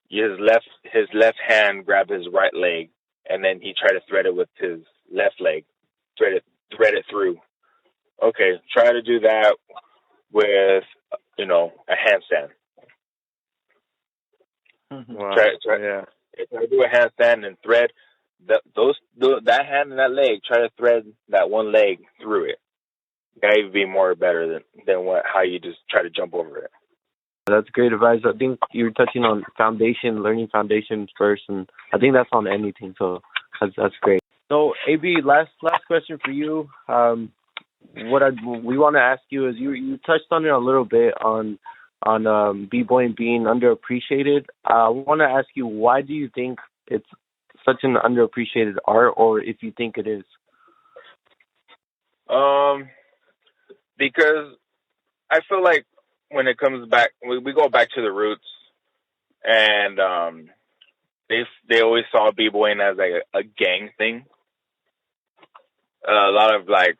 his left hand, grab his right leg, and then he tried to thread it with his left leg, thread it through. Okay, try to do that with a handstand. Wow. Try, If I do a handstand and thread that hand and that leg, try to thread that one leg through it. That would be more better than how you just try to jump over it. That's great advice. I think you're touching on learning foundations first, and I think that's on anything. So that's great. So AB, last question for you. We want to ask you is you touched on it a little bit on b-boying being underappreciated. I want to ask you, why do you think it's such an underappreciated art, or if you think it is? Because I feel like when it comes back, we go back to the roots, and they always saw b-boying as like a gang thing. A lot of like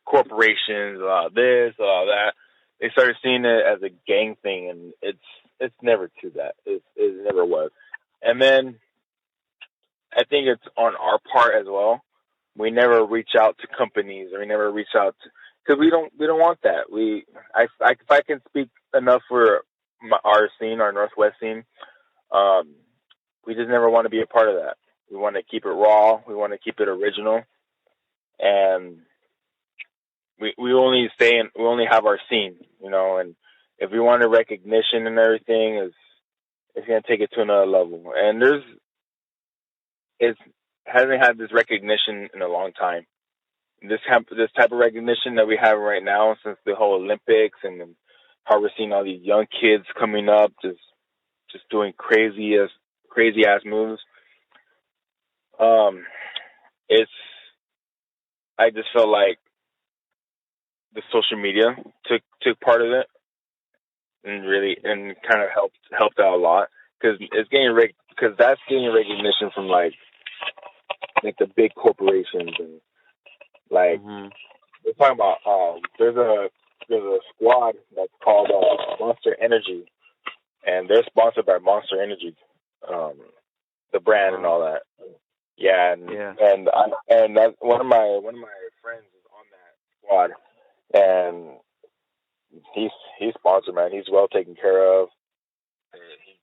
corporations, a lot of this, a lot of that. They started seeing it as a gang thing, and it's never to that. It never was. And then I think it's on our part as well. We never reach out to companies, or we never reach out to, because we don't want that. If I can speak enough for our scene, our Northwest scene, we just never want to be a part of that. We want to keep it raw. We want to keep it original, and we only have our scene, and if we want a recognition and everything, it's gonna take it to another level. And it hasn't had this recognition in a long time. This type of recognition that we have right now, since the whole Olympics, and how we're seeing all these young kids coming up, just doing crazy ass moves. I just felt like the social media took part of it, and kind of helped out a lot, because that's getting recognition from like the big corporations, and like we're talking about there's a squad that's called Monster Energy, and they're sponsored by Monster Energy, the brand and all that. Yeah, and that's one of my friends is on that squad, and he's sponsored, man. He's well taken care of.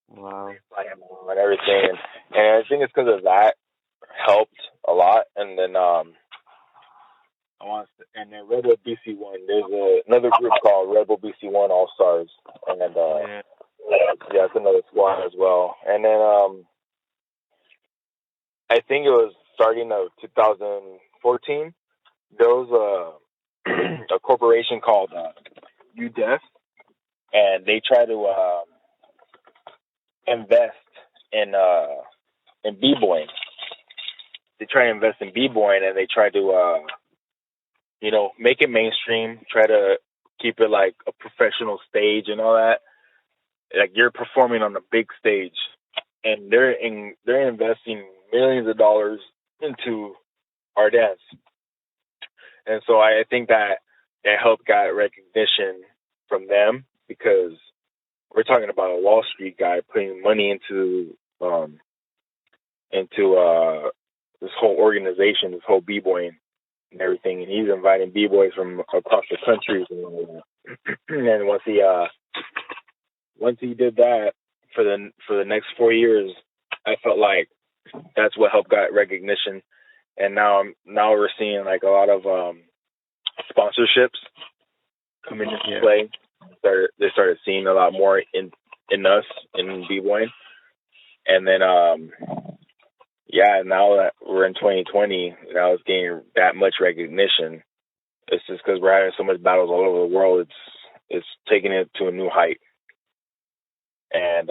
Wow. And everything, and I think it's because of that helped a lot. And then then Red Bull BC1. There's another group called Red Bull BC1 All Stars, and it's another squad as well. And then I think it was starting of 2014. There was a corporation called UDEF, and they try to invest in b-boying. They try to invest in b-boying, and they try to make it mainstream. Try to keep it like a professional stage and all that. Like you're performing on a big stage, and they're investing millions of dollars into our dance. And so I think that helped get recognition from them, because we're talking about a Wall Street guy putting money into this whole organization, this whole b-boying and everything, and he's inviting b-boys from across the country. And once he did that for the next 4 years, I felt like that's what helped get recognition. And now we're seeing like a lot of sponsorships come into play. They started seeing a lot more in us in b-boying, and then now that we're in 2020, now it's getting that much recognition. It's just because we're having so much battles all over the world. It's taking it to a new height. And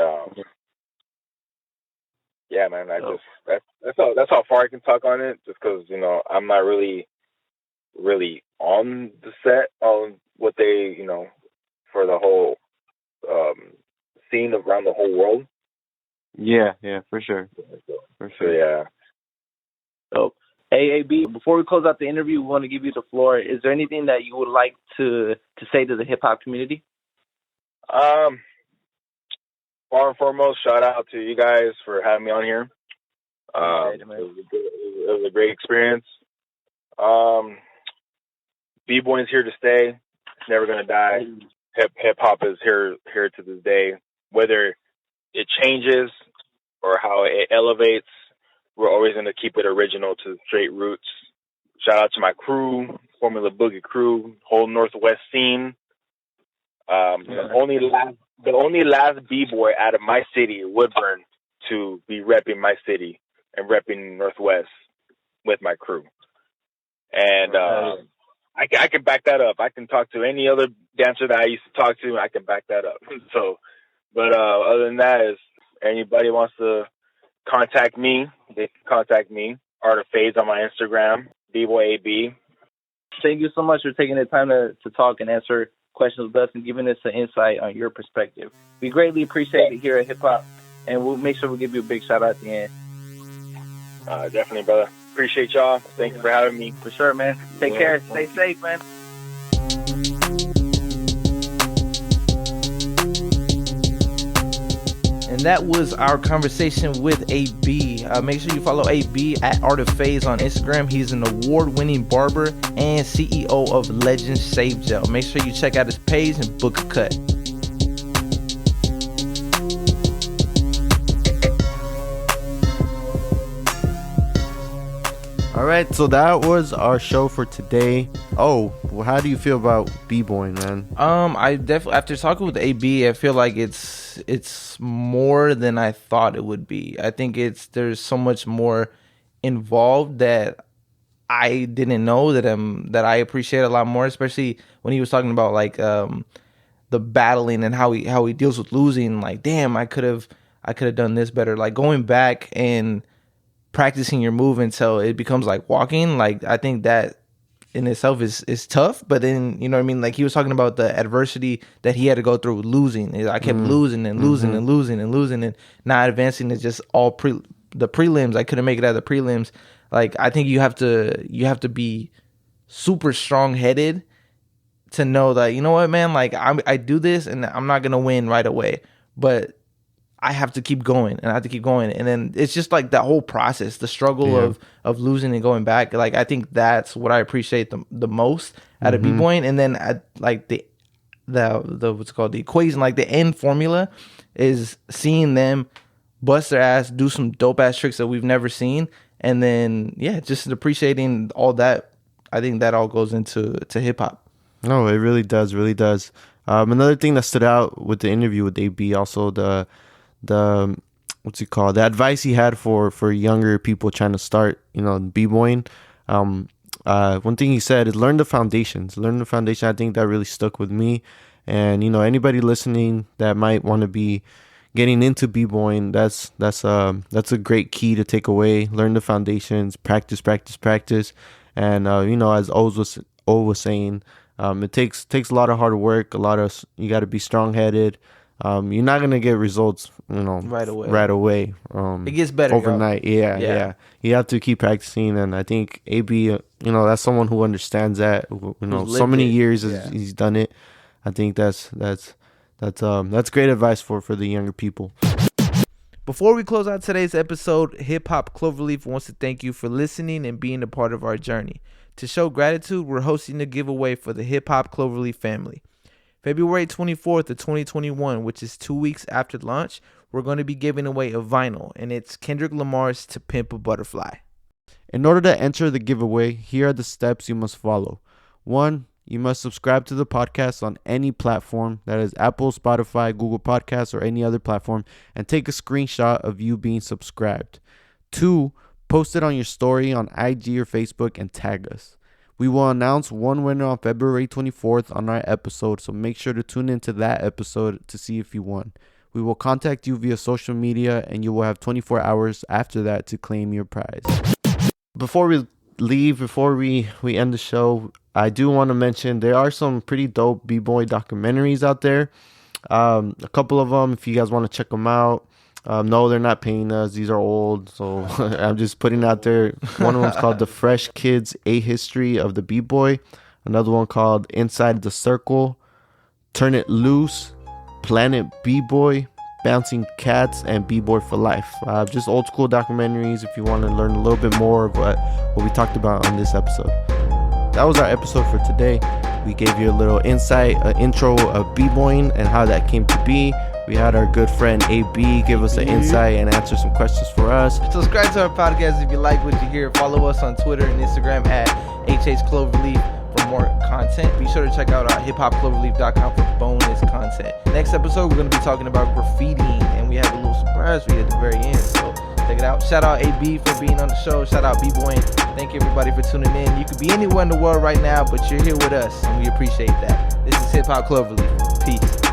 man, that's how far I can talk on it. Just because I'm not really on the set on what they for the whole scene around the whole world. Yeah, for sure. Yeah. So, AAB, before we close out the interview, we want to give you the floor. Is there anything that you would like to say to the hip hop community? Far and foremost, shout out to you guys for having me on here. It was a great experience. B-boying's here to stay. It's never gonna die. Hip hop is here to this day. Whether it changes or how it elevates, we're always going to keep it original to straight roots. Shout out to my crew, Formula Boogie crew, whole Northwest scene. The only last B-boy out of my city, Woodburn, to be repping my city and repping Northwest with my crew. And I can back that up. I can talk to any other dancer that I used to talk to, and I can back that up. So, but other than that, if anybody wants to contact me, they can contact me. Art of Fades on my Instagram, BBoyAB. Thank you so much for taking the time to talk and answer questions with us and giving us an insight on your perspective. We greatly appreciate it here at Hip Hop, and we'll make sure we give you a big shout out at the end. Definitely, brother. Appreciate y'all. Thank you for having me. For sure, man. Take care. Stay safe, man. And that was our conversation with AB. Make sure you follow AB at Art of Phase on Instagram. He's an award-winning barber and CEO of Legends Shave Gel. Make sure you check out his page and book a cut. All right, so that was our show for today. Oh, well, how do you feel about b-boying, man? I definitely, after talking with AB, I feel like it's more than I thought it would be. I think there's so much more involved that I didn't know that I appreciate a lot more, especially when he was talking about like the battling and how he deals with losing. Like, damn, I could have done this better. Like going back and practicing your move until it becomes like walking. Like I think that in itself is tough, but then, you know what I mean? Like he was talking about the adversity that he had to go through with losing. I kept losing and losing and losing and losing and not advancing. It's just all the prelims. I couldn't make it out of the prelims. Like I think you have to be super strong headed to know that, you know what, man, like I do this and I'm not going to win right away, but I have to keep going and I have to keep going. And then it's just like that whole process, the struggle of losing and going back. Like, I think that's what I appreciate the most out of b-boying. And then like the what's it called, the equation, like the end formula is seeing them bust their ass, do some dope ass tricks that we've never seen. And then, yeah, just appreciating all that. I think that all goes into hip hop. No, it really does. Really does. Another thing that stood out with the interview with AB, also the what's it called, the advice he had for younger people trying to start, b-boying. One thing he said is learn the foundations. I think that really stuck with me. And anybody listening that might want to be getting into b-boying, that's a great key to take away. Learn the foundations, practice. And as O was saying, it takes a lot of hard work. You got to be strong-headed. You're not gonna get results, right away. It gets better overnight. Yeah. You have to keep practicing, and I think AB, that's someone who understands that. So many years he's done it. I think that's great advice for the younger people. Before we close out today's episode, Hip Hop Cloverleaf wants to thank you for listening and being a part of our journey. To show gratitude, we're hosting a giveaway for the Hip Hop Cloverleaf family. February 24th of 2021, which is 2 weeks after launch, we're going to be giving away a vinyl, and it's Kendrick Lamar's To Pimp a Butterfly. In order to enter the giveaway, here are the steps you must follow. 1, you must subscribe to the podcast on any platform, that is Apple, Spotify, Google Podcasts, or any other platform, and take a screenshot of you being subscribed. 2, post it on your story on IG or Facebook and tag us. We will announce one winner on February 24th on our episode, so make sure to tune into that episode to see if you won. We will contact you via social media, and you will have 24 hours after that to claim your prize. Before we leave, before we end the show, I do want to mention there are some pretty dope b-boy documentaries out there. A couple of them, if you guys want to check them out. No, they're not paying us. These are old, so I'm just putting out there. One of them's called The Fresh Kids, A History of the B-Boy. Another one called Inside the Circle, Turn It Loose, Planet B-Boy, Bouncing Cats, and B-Boy for Life. Just old school documentaries if you want to learn a little bit more of what we talked about on this episode. That was our episode for today. We gave you a little insight, intro of b-boying and how that came to be. We had our good friend AB give us an insight and answer some questions for us. Subscribe to our podcast if you like what you hear. Follow us on Twitter and Instagram at HHCloverleaf for more content. Be sure to check out our hiphopcloverleaf.com for bonus content. Next episode, we're going to be talking about graffitiing, and we have a little surprise for you at the very end, so check it out. Shout out AB for being on the show. Shout out B-Boy. Thank you everybody for tuning in. You could be anywhere in the world right now, but you're here with us, and we appreciate that. This is Hip Hop Cloverleaf. Peace.